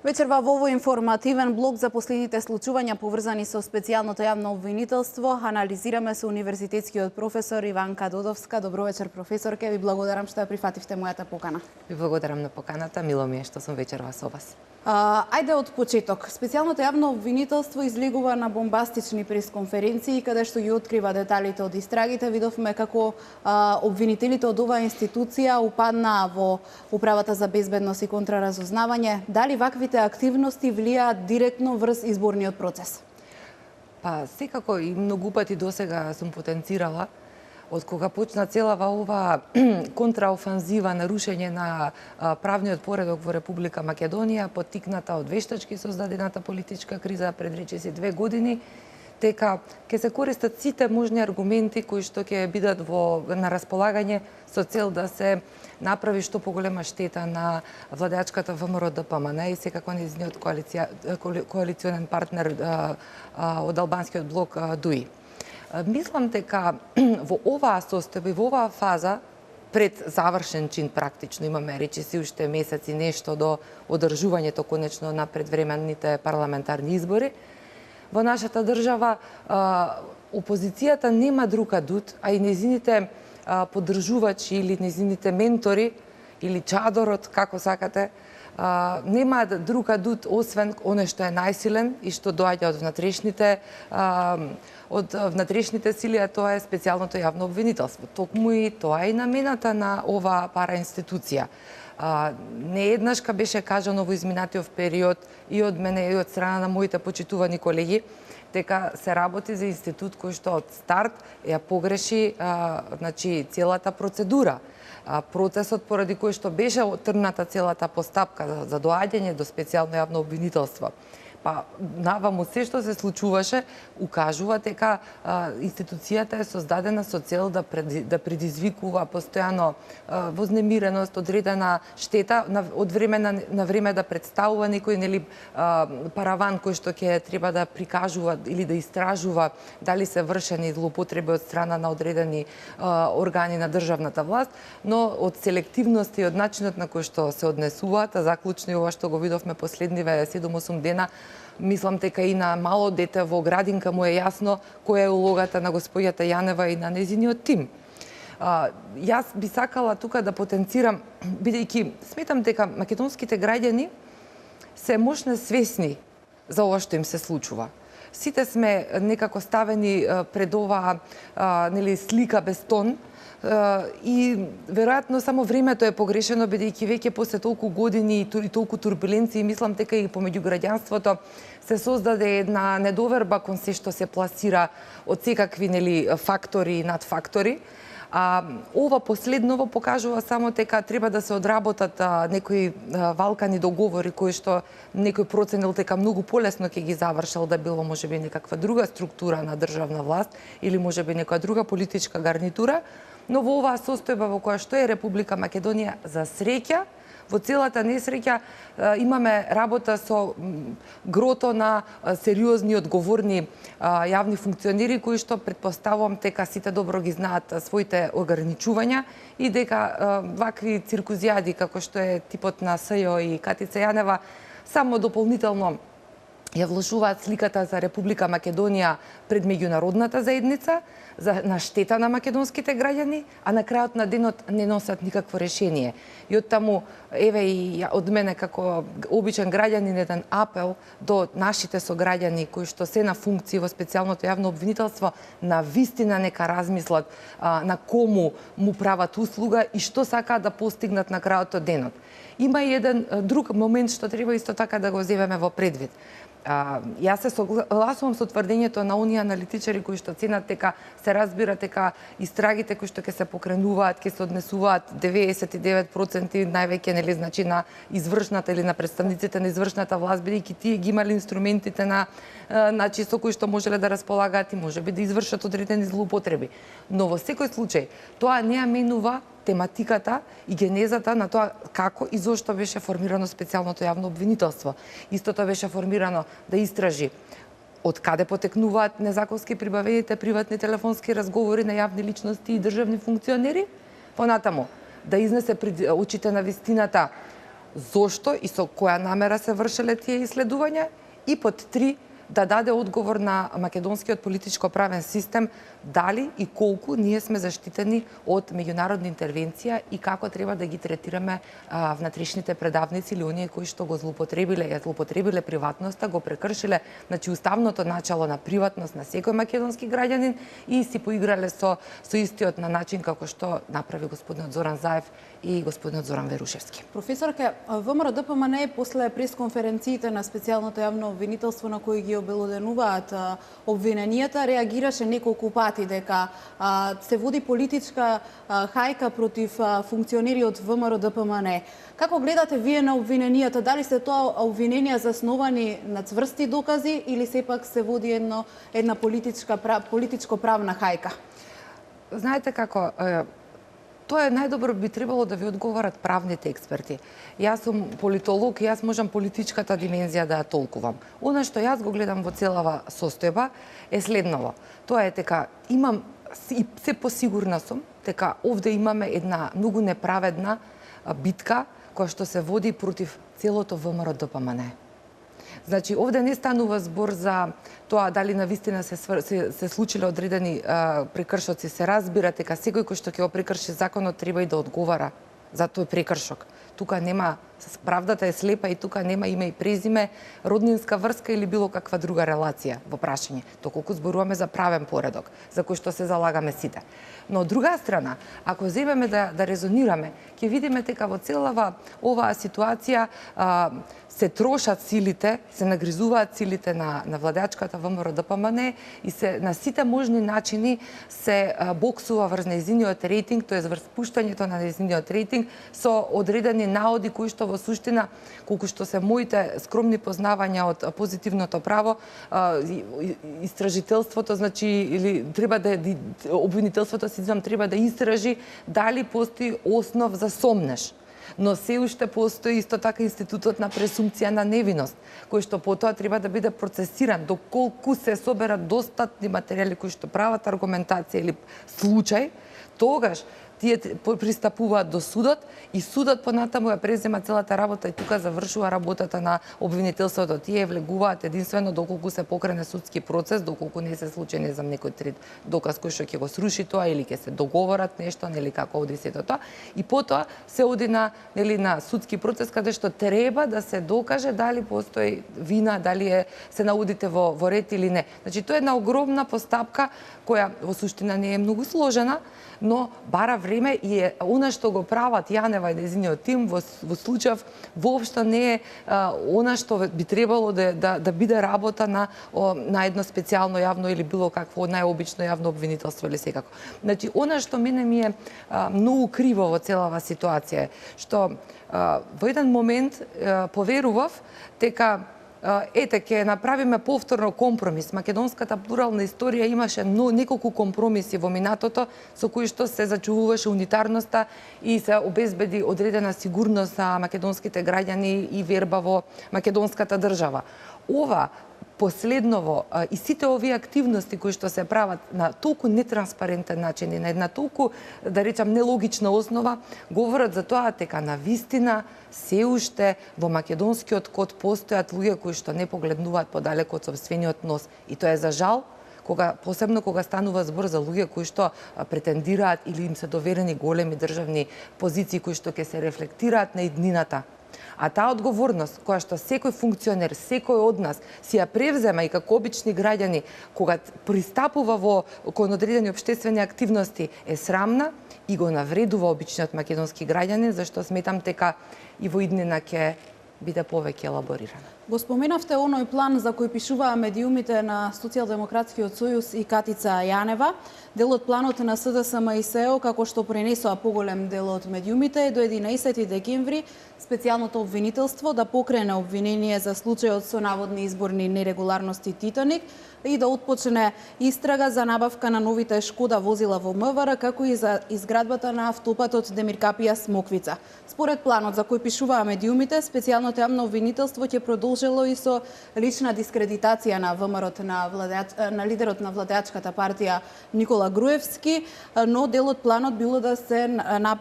Вечерва во овој информативен блок за последните случувања поврзани со специјалното јавно обвинителство анализираме со универзитетскиот професор Иванка Додовска. Добро вечер, професорке. Ви благодарам што ја прифативте мојата покана. Ви благодарам на поканата. Мило ми е што сум вечерва со вас. Ајде од почеток. Специјалното јавно обвинителство излегува на бомбастични пресконференции каде што ги открива деталите од истрагите. Видовме како обвинителите од оваа институција упаднаа во Управата за безбедност и контраразузнавање. Дали ваквите активности влијаат директно врз изборниот процес? Па, секако и многу пати досега сум потенцирала од кога почна целава ова контраофанзива на рушење на правниот поредок во Република Македонија, поттикната од вештачки создадената политичка криза пред речиси 2 години, дека ќе се користат сите можни аргументи кои што ќе бидат на располагање со цел да се направи што поголема штета на владеачката ВМРО ДПМН и секако нејзиниот коалиционен партнер од албанскиот блок ДУИ. Мислам дека во оваа состојба и во оваа фаза, пред завршен чин практично, имаме речиси уште месеци нешто до одржувањето конечно на предвремените парламентарни избори, во нашата држава опозицијата нема друг адут, а и нејзините поддржувачи или нејзините ментори или чадорот, како сакате, немаат друг адут освен оној што е најсилен и што доаѓа од внатрешните сили, а тоа е специјалното јавно обвинителство. Токму и тоа е намената на оваа параинституција. Нееднашка беше кажано во изминатиот период и од мене и од страна на моите почитувани колеги дека се работи за институт кој што од старт ја погреши целата процедура. Процесот поради кој што беше отрната целата постапка за доаѓање до специјално јавно обвинителство. Па наваму се што се случуваше укажува дека институцијата е создадена со цел да предизвикува постојано вознемиреност, одредена штета, од време на време да представува некој параван кој што ќе треба да прикажува или да истражува дали се вршени злоупотреби од страна на одредени органи на државната власт, но од селективност и од начинот на кој што се однесуваат, а заклучно и ова што го видовме последниве 7-8 дена, мислам дека и на мало дете во градинка му е јасно која е улогата на госпојата Јанева и на нејзиниот тим. Јас би сакала тука да потенцирам, бидејќи сметам дека македонските граѓани се можне свесни за ова што им се случува. Сите сме некако ставени пред оваа слика без тон, и веројатно само времето е погрешено, бидејќи веќе после толку години и толку турбуленции, мислам дека и помеѓу граѓанството се создаде една недоверба кон се што се пласира од секакви фактори и надфактори. Ова последново покажува само дека треба да се одработат некои валкани договори кои што некој проценил дека многу полесно ќе ги завршил да било можеби некаква друга структура на државна власт или можеби некоја друга политичка гарнитура, но во оваа состојба во која што е Република Македонија, за среќа, во целата несреќа имаме работа со грото на сериозни и одговорни јавни функционери кои што претпоставувам дека сите добро ги знаат своите ограничувања и дека вакви циркузијади како што е типот на СЈО и Катица Јанева само дополнително ја влошуваат сликата за Република Македонија пред меѓународната заедница, на штета на македонските граѓани, а на крајот на денот не носат никакво решение. И оттаму, еве и од мене како обичен граѓанин еден апел до нашите сограѓани кои што се на функции во специјалното јавно обвинителство, на вистина нека размислат на кому му прават услуга и што сакаат да постигнат на крајот од денот. Има и еден друг момент што треба исто така да го земеме во предвид. Јас се согласувам со тврдењето на оние аналитичари кои што ценат дека се разбира дека истрагите кои што ќе се покренуваат, ќе се однесуваат 99% највеќе на извршната или на представниците на извршната власт, бидејќи тие ги имале инструментите со кои што можеле да располагаат и можеби да извршат одредени злоупотреби. Но во секој случај тоа не ја менува тематиката и генезата на тоа како и зошто беше формирано специјалното јавно обвинителство. Истото беше формирано да истражи од каде потекнуваат незаконски прибавените приватни телефонски разговори на јавни личности и државни функционери, понатаму да изнесе пред очите на вистината зошто и со која намера се вршеле тие исследувања, и под 3 да даде одговор на македонскиот политичко-правен систем дали и колку ние сме заштитени од меѓународна интервенција и како треба да ги третираме внатрешните предавници или оние кои што го злоупотребиле приватноста, го прекршиле, значи уставното начало на приватност на секој македонски граѓанин и си поиграле со истиот на начин како што направи господинот Зоран Заев и господинот Зоран Верушевски. Професорке, ВМРО ДПМН после пресконференциите на специјалното јавно обвинителство на кои ги обелоденуваат обвиненијата, реагираше неколку пати дека се води политичка хајка против функционери од ВМРО ДПМН. Како гледате вие на обвиненијата? Дали се тоа обвиненија засновани на цврсти докази или сепак се води една политичко-правна хајка? Знаете како, тоа е најдобро би требало да ви одговорат правните експерти. Јас сум политолог и јас можам политичката димензија да ја толкувам. Она што јас го гледам во целава состојба е следново. Тоа е дека имам и се посигурна сум дека овде имаме една многу неправедна битка која што се води против целото ВМРО ДПМН. Значи, овде не станува збор за тоа дали навистина се случиле одредени прекршоци. Се разбира дека секој кој што ќе го прекрши законот треба и да одговара за тој прекршок. Тука нема, правдата е слепа и тука нема име и презиме, роднинска врска или било каква друга релација во прашање. Доколку зборуваме за правен поредок, за кој што се залагаме сите. Но од друга страна, ако земеме да резонираме, ќе видиме дека во целава оваа ситуација се трошат силите, се нагризуваат силите на владеачката ВМРО ДПМН и се на сите можни начини се боксува врз нејзиниот рейтинг, тоест врз пуштањето на нејзиниот рейтинг со одредени наоди кои што во суштина, колку што се моите скромни познавања од позитивното право, истражителството, значи или треба да обвинителството треба да истражи дали постои основ за сомнеш. Но се уште постои исто така институтот на презумпција на невиност, кој што потоа треба да биде процесиран доколку се соберат достатни материјали кои што прават аргументација или случај, тогаш тие пристапуваат до судот и судот понатаму ја презема целата работа и тука завршува работата на обвинителството. Тие влегуваат единствено доколку се покрене судски процес, доколку не се случи, не знам, некој трет доказ кој што ќе го сруши тоа или ќе се договорат нешто, нели како оди сето тоа. И потоа се оди на судски процес каде што треба да се докаже дали постои вина, дали се наудите во ред или не. Значи тоа е една огромна постапка која во суштина не е многу сложена, но бара време и е она што го прават Јанева и нејзиниот тим во случај воопшто не е она што би требало да биде работа на едно специјално јавно или било какво најобично јавно обвинителство или секако. Значи, она што мене ми е многу криво во целава ситуација е што во еден момент поверував дека ќе направиме повторно компромис. Македонската плурална историја имаше неколку компромиси во минатото со кои што се зачувуваше унитарноста и се обезбеди одредена сигурност за македонските граѓани и верба во македонската држава. Ова последново и сите овие активности кои што се прават на толку нетранспарентен начин и на една толку, да речам, нелогична основа, говорат за тоа дека на вистина се уште во македонскиот код постојат луѓе кои што не погледнуваат подалеку од сопствениот нос. И тоа е за жал, посебно кога станува збор за луѓе кои што претендираат или им се доверени големи државни позиции кои што ќе се рефлектираат на иднината. А таа одговорност која што секој функционер, секој од нас си ја превзема и како обични граѓани кога пристапува кон одредени општествени активности е срамна и го навредува обичниот македонски граѓанин, зашто сметам дека и во иднина ќе биде повеќе елаборирана. Го споменавте оној план за кој пишуваа медиумите на Социјалдемократскиот сојуз и Катица Јанева. Дел од планот на СДСМ и СЕО, како што пренесоа поголем дел од медиумите, е до 11 декември специјалното обвинителство да покрене обвинение за случајот со наводни изборни нерегуларности Титаник и да отпочне истрага за набавка на новите Шкода возила во МВР, како и за изградбата на автопатот Демиркапија Смоквица. Според планот за кој пишуваа медиумите, специјалното специјалното јавно обвинителство ќе продолжило и со лична дискредитација на ВМРО на лидерот на владеачката партија Никола Груевски, но дел од планот било да се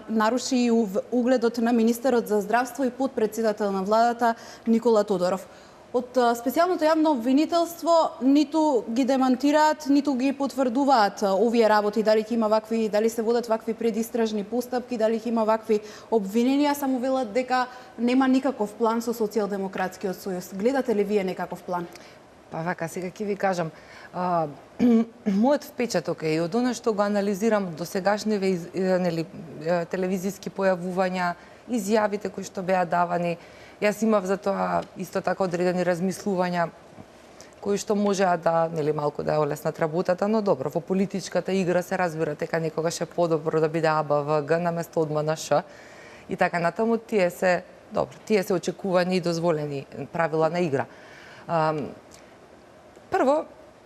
наруши и угледот на министерот за здравство и подпредседател на владата Никола Тодоров. Од специјалното јавно обвинителство ниту ги демантираат, ниту ги потврдуваат овие работи, дали дали се водат вакви предистражни постапки, дали има вакви обвиненија, само велат дека нема никаков план со Социјалдемократскиот сојуз. Гледате ли вие некаков план? Па вака, сега ќе ви кажам, мојот впечаток е и од оно што го анализирам до сегашни телевизиски појавувања, изјавите кои што беа давани. Јас имав за тоа исто така одредени размислувања кои што можеа да, малку да ја олеснат работата, но добро, во политичката игра се разбира дека некогаш е подобро да биде АБВГ наместо ОДМНШ и така натаму, тие се очекувани и дозволени правила на игра. Прво,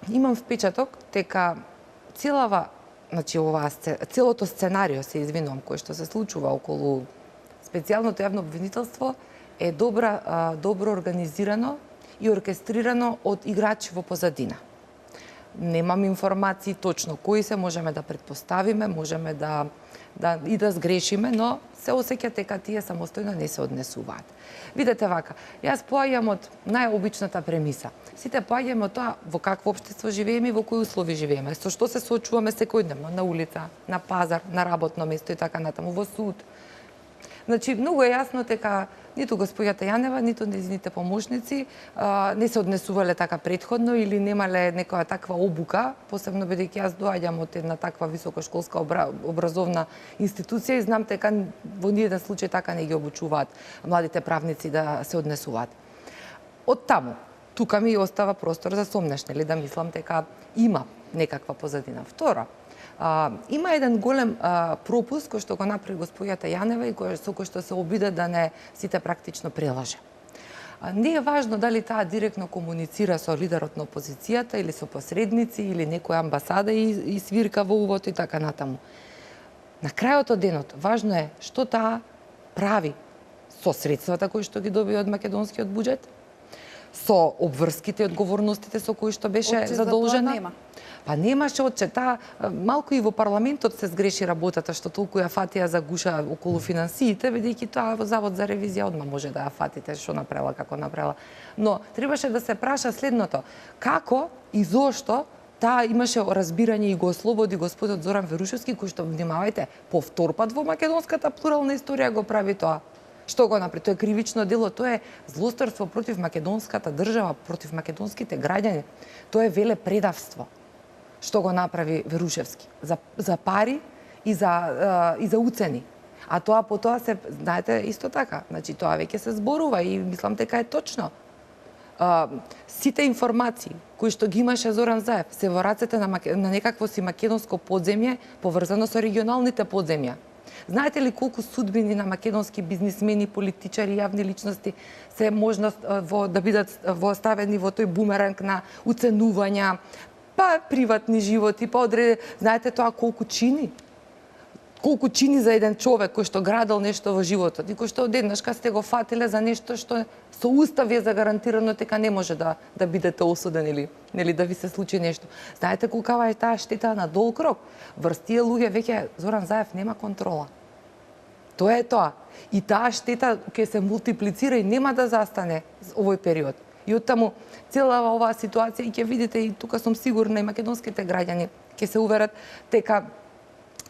имам впечаток дека целото сценарио, се извинувам, кој што се случува околу специјалното јавно обвинителство е добро организирано и оркестрирано од играчи во позадина. Немам информации точно кои се, можеме да претпоставиме, можеме да сгрешиме, но се осеќа дека тие самостојно не се однесуваат. Видете вака, јас поаѓам од најобичната премиса. Сите поаѓаме од тоа во какво општество живееме и во кои услови живееме, со што се соочуваме секојдневно, на улица, на пазар, на работно место и така натаму, во суд. Значи, многу е јасно дека ниту госпоѓата Јанева, ниту нејзините помошници не се однесувале така претходно или немале некоја таква обука, посебно бидејќи јас доаѓам од една таква високошколска образовна институција и знам дека во ниеден случај така не ги обучуваат младите правници да се однесуваат. Од таму, тука ми остава простор за сомнеш, да мислам дека има некаква позадина. Второ, има еден голем пропуск кој што го направи госпоѓата Јанева и со кој што се обиде да не сите практично прелаже. Не е важно дали таа директно комуницира со лидерот на опозицијата или со посредници или некоја амбасада и свирка во увото и така натаму. На крајот од денот, важно е што таа прави со средствата кои што ги добија од македонскиот буџет, со обврските и одговорностите со кои што беше задолжена. Па немаше отчет. Малку и во парламентот се сгреши работата, што толку ја фатија за гуша околу финансиите, бидејќи тоа во Завод за ревизија одма може да ја фатите што направила, како направила. Но требаше да се праша следното: како и зошто таа имаше разбирање и го ослободи господот Зоран Верушевски, кој што, внимавајте, по втор пат во македонската плурална историја го прави тоа. Што го направи? Тоа е кривично дело, тоа е злосторство против македонската држава, против македонските граѓани. Тоа е велепредавство што го направи Верушевски за пари и за уцени. А тоа потоа се, знаете, исто така, значи тоа веќе се зборува и мислам дека е точно. Сите информации кои што ги имаше Зоран Заев се во рацете на некакво си македонско подземје поврзано со регионалните подземја. Знаете ли колку судбини на македонски бизнисмени, политичари, јавни личности се можност да бидат оставени во тој бумеранг на уценувања, па приватни животи, па знаете тоа колку чини? Колку чини за еден човек кој што градел нешто во животот и кој што одеднашка сте го фатиле за нешто што со устав е загарантирано дека не може да бидете осуден или да ви се случи нешто. Знаете колкава е таа штета на долг рок? Врз тие луѓе веќе Зоран Заев нема контрола. Тоа е тоа. И таа штета ќе се мултиплицира и нема да застане овој период. И оттаму цела оваа ситуација, и ќе видите, и тука сум сигурна, и македонските граѓани ќе се уверат дека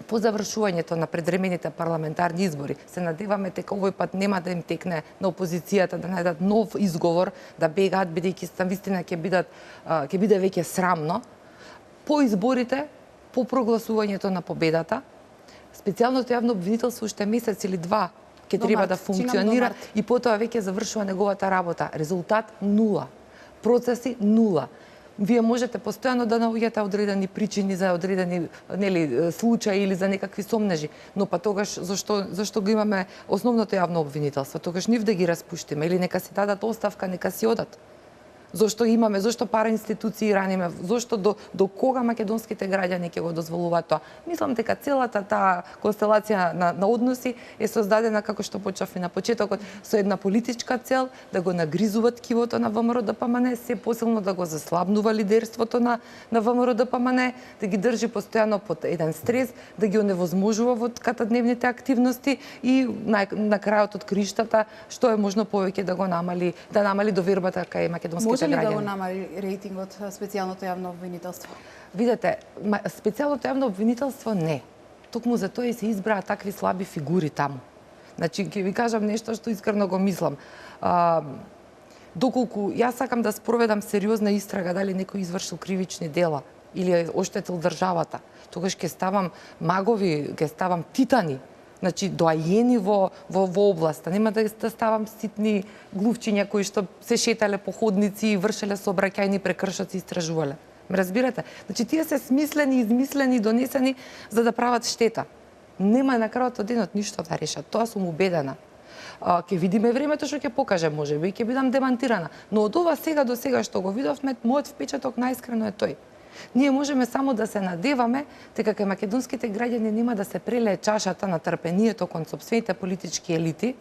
по завршувањето на предремените парламентарни избори се надеваме дека овој пат нема да им текне на опозицијата да најдат нов изговор да бегаат, бидејќи навистина ќе биде веќе срамно. По изборите, по прогласувањето на победата, специјалното јавно обвинителство уште месец или два ќе треба да функционира и потоа веќе завршува неговата работа. Резултат нула. Процеси нула. Вие можете постојано да наоѓате одредени причини за одредени случаи или за некакви сомнежи, но па тогаш зашто го имаме основното јавно обвинителство? Тогаш нив да ги распуштиме или нека си дадат оставка, нека си одат. зошто параинституции раниме, зошто до кога македонските граѓани ќе го дозволуваат тоа. Мислам дека целата таа констелација на односи е создадена, како што почнав и на почетокот, со една политичка цел да го нагризуваат ткивото на ВМРО-ДПМН, се посилно да го заслабнува лидерството на ВМРО-ДПМН, да ги држи постојано под еден стрес, да ги оневозможува во катадневните активности и на крајот од криштата што е можно повеќе да го намали довербата кај македонските Може ли граѓани. да го намали рейтингот специјалното јавно обвинителство? Видете, специјалното јавно обвинителство не. Токму за тоа и се избраа такви слаби фигури таму. Значи, ќе ви кажам нешто што искрено го мислам. Доколку јас сакам да спроведам сериозна истрага дали некој извршил кривични дела или оштетил државата, тогаш ќе ставам магови, ќе ставам титани, значи доајени во областа. Нема да ставам ситни глувчиња кои што се шетале по ходници и вршеле сообраќајни прекршоци и истражувале. Ме разбирате? Значи тие се смислени, измислени, донесени за да прават штета. Нема на крајот од денот ништо да решат. Тоа сум убедена. Ќе видиме времето што ќе покаже, можеби ќе бидам демантирана. Но од ова сега до сега што го видовме, мојот впечаток најискрено е тој. Ние можеме само да се надеваме дека кај македонските граѓани нема да се прелее чашата на трпението кон сопствените политички елити,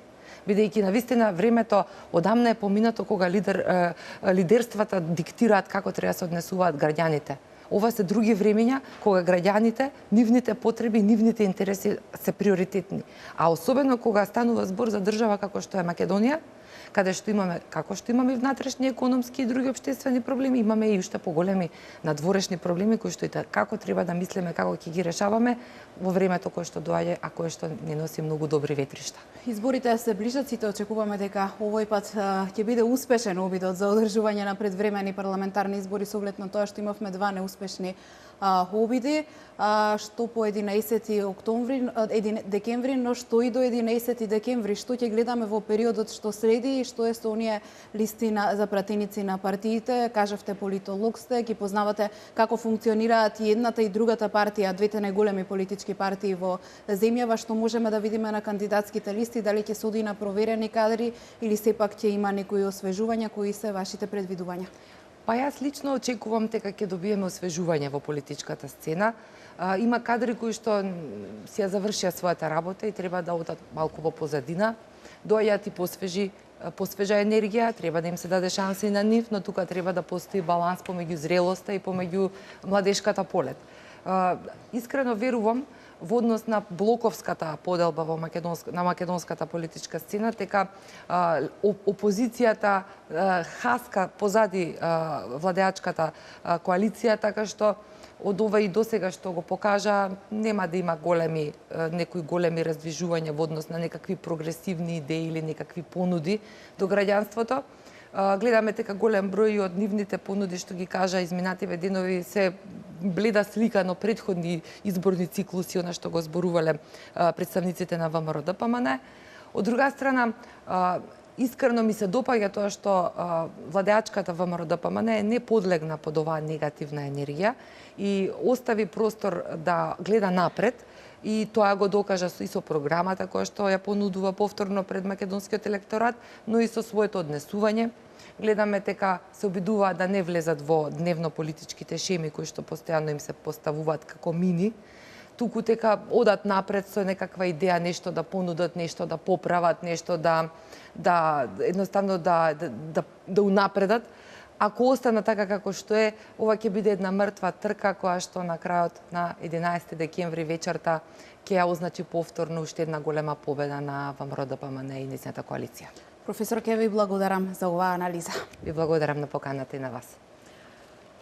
бидејќи навистина времето одамна е поминато кога лидерствата диктираат како треба да се однесуваат граѓаните. Ова се други времења кога граѓаните, нивните потреби, нивните интереси се приоритетни. А особено кога станува збор за држава како што е Македонија, каде што имаме внатрешни економски и други општествени проблеми, имаме и уште поголеми надворешни проблеми кои што и како треба да мислиме како ќе ги решаваме во времето кое што доаѓа, а кое што не носи многу добри ветришта. Изборите се ближат, сите очекуваме дека овој пат ќе биде успешен обидот за одржување на предвремени парламентарни избори со оглед на тоа што имавме два неуспешни обиди, што по 11 декември, но што и до 11 декември, што ќе гледаме во периодот што следи и што е со оние листи за пратеници на партиите. Кажавте политолог сте, ги познавате како функционираат и едната и другата партија, двете најголеми политички партии во земјава, што можеме да видиме на кандидатските листи, дали ќе се оди на проверени кадри или сепак ќе има некои освежувања, кои се вашите предвидувања? Па јас лично очекувам дека ќе добиеме освежување во политичката сцена. Има кадри кои што си ја завршија својата работа и треба да одат малку во позадина, доаѓаат и посвежа енергија, треба да им се даде шанса и на нив, но тука треба да постои баланс помеѓу зрелоста и помеѓу младешката полет. Искрено верувам во однос на блоковската поделба на македонската политичка сцена, дека опозицијата хаска позади владеачката коалиција, така што од ова и досега што го покажа, нема да има некои големи раздвижувања во однос на некакви прогресивни идеи или некакви понуди до граѓанството. Гледаме дека голем број од нивните понуди што ги кажа изминативе денови се бледа слика на предходни изборни циклуси, она што го зборувале представниците на ВМРО-ДПМН. Од друга страна, искрено ми се допаѓа тоа што владеачката ВМРО-ДПМН не подлегна под оваа негативна енергија и остави простор да гледа напред, и тоа го докажа и со програмата која што ја понудува повторно пред македонскиот електорат, но и со своето однесување. Гледаме дека се обидуваат да не влезат во дневно-политичките шеми кои што постојано им се поставуваат како мини, туку дека одат напред со некаква идеја, нешто да понудат, нешто да поправат, нешто едноставно да унапредат. Ако остана така како што е, ова ќе биде една мртва трка која што на крајот на 11 декември вечерта ќе ја означи повторно уште една голема победа на ВМРО-ДПМН и нејзината коалиција. Професор, ќе ви благодарам за оваа анализа. Ви благодарам на поканата и на вас.